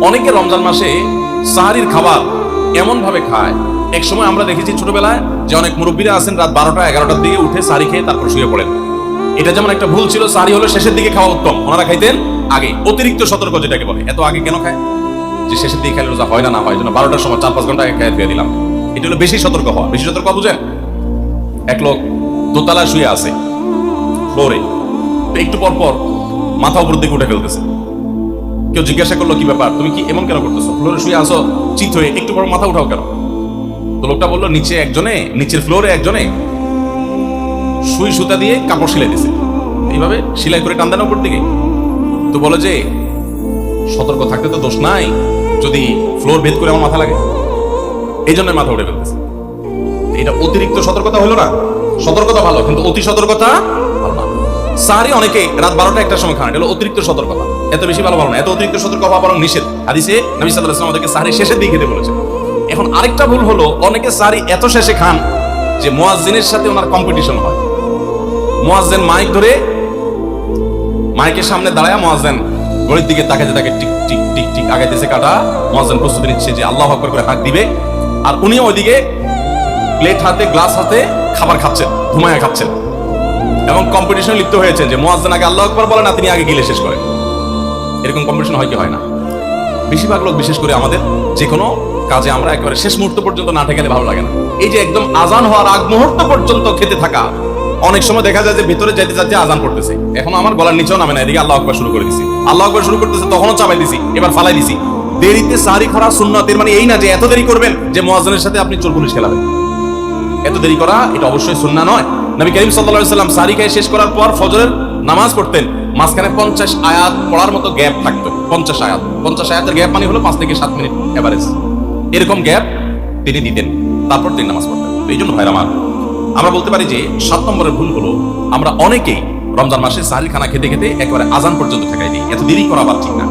অনেকে রমজান মাসে সাহারির খাবার এমন ভাবে খায়, এক সময় আমরা দেখেছি ছোটবেলায় যে অনেক মুরব্বীরা আছেন রাত 12টা 11টার দিকে উঠে সাহারি খেয়ে তারপর শুয়ে পড়েন। এটা যেমন একটা ভুল ছিল, সাহারি হলো শেষের দিকে খাওয়া উত্তম, ওনারা খাইতেন আগে। অতিরিক্ত সতর্ক যেটাকে বলে, এত আগে কেন খায়? যে শেষের দিকে খাইলে রোজা হয় না হয় জন্য 12টার সময় 4-5 ঘন্টা আগে খেয়ে দিয়ে দিলাম। এটা হলো বেশি সতর্ক হওয়া। বেশি সতর্ক বুঝেন? এক লোক দোতলায় শুয়ে আছে ফ্লোরে, একটু পর পর মাথা উপর দিকে উঠে ফেলতেছে। কেউ জিজ্ঞাসা করলো কি ব্যাপার, তুমি কি এমন কেন করতেছো? ফ্লোরে শুয়ে আসো চিত হয়ে, একটু পর মাথা উঠাও কেন? তো লোকটা বললো নিচের ফ্লোরে একজনে সুই সুতা দিয়ে কাপড় সেলাই দিছে, এইভাবে সেলাই করে টান দেন উপর দিকে। তো বলে যে সতর্ক থাকতে তো দোষ নাই, যদি ফ্লোর ভেদ করে আমার মাথা লাগে, এই জন্য মাথা উঠে ফেলতেছে। এটা অতিরিক্ত সতর্কতা হলো না? সতর্কতা ভালো, কিন্তু অতি সতর্কতা ভালো না। সাহারি অনেকে রাত 12টা 1টার সময় খান, এটা হলো অতিরিক্ত সতর্কতা। এত বেশি ভালো না, এত অতিরিক্ত সতর্ক হওয়া বরং নিষেধ। হাদিসে নবী সাল্লাল্লাহু আলাইহি ওয়াসাল্লাম আমাদেরকে সাহারি শেষের দিকে খেতে বলেছে। এখন আরেকটা ভুল হলো, অনেকে সাহারি এত শেষে খান যে মুয়াজ্জিনের সাথে ওনার কম্পিটিশন হয়। মুয়াজ্জিন মাইক ধরে মাইকের সামনে দাঁড়ায় মুয়াজ্জিন ঘড়ির দিকে তাকাতে থাকে, টিক টিক টিক টিক আগাইতেছে কাটা। মুয়াজ্জিন প্রস্তুতি নিচ্ছে যে আল্লাহু আকবার করে হাঁক দিবে, আর উনিও ওইদিকে প্লেট হাতে গ্লাস হাতে খাবার খাচ্ছেন, ঘুমায়া খাচ্ছেন, এবং কম্পিটিশন লিপ্ত হয়েছে যে মুয়াজ্জিন আগে আল্লাহু আকবার বলে না, তিনি আগে গিলে শেষ করেন। এরকম কম্পিটিশন হয় কি হয় না? বেশিরভাগ লোক, বিশেষ করে আমাদের যে কোনো কাজে আমরা একেবারে শেষ মুহূর্ত পর্যন্ত না ঠেকালে ভালো লাগে না। এই যে একদম আজান হওয়ার আগ মুহূর্ত পর্যন্ত খেতে থাকা, অনেক সময় দেখা যায় যে ভিতরে যাইতে যাইতে আজান করতেছে, এখন আমার গলার নিচেও নামে না, এদিকে আল্লাহু আকবার শুরু করে দিছি, আল্লাহু আকবার শুরু করতেছে, তখনও চাপাই দিছি, এবার ফালাই দিছি। দেরিতে সাহারি খাওয়া সুন্নাত, এর মানে এই না যে এত দেরি করবেন যে মুয়াজ্জিনের সাথে আপনি চোর পুলিশ খেলাবেন। এত দেরি করা এটা অবশ্যই সুন্নাহ নয়। নবী করিম সাল্লাল্লাহু আলাইহি ওয়াসাল্লাম সাহারি খেয়ে শেষ করার পর ফজরের নামাজ পড়তেন, মাঝখানে 50 আয়াত পড়ার মতো গ্যাপ থাকতো। 50 আয়াতের গ্যাপ মানে হলো 5 থেকে 7 মিনিট এভারেজ, এরকম গ্যাপ তিনি দিতেন, তারপর তিনি নামাজ পড়তেন। এই জন্য ভাইরা আমার, আমরা বলতে পারি যে 7 নম্বরের ভুল হলো আমরা অনেকেই রমজান মাসে সাহারি খানা খেতে খেতে একেবারে আজান পর্যন্ত ঠেকাই দিই। এত দেরি করা আবার ঠিক না।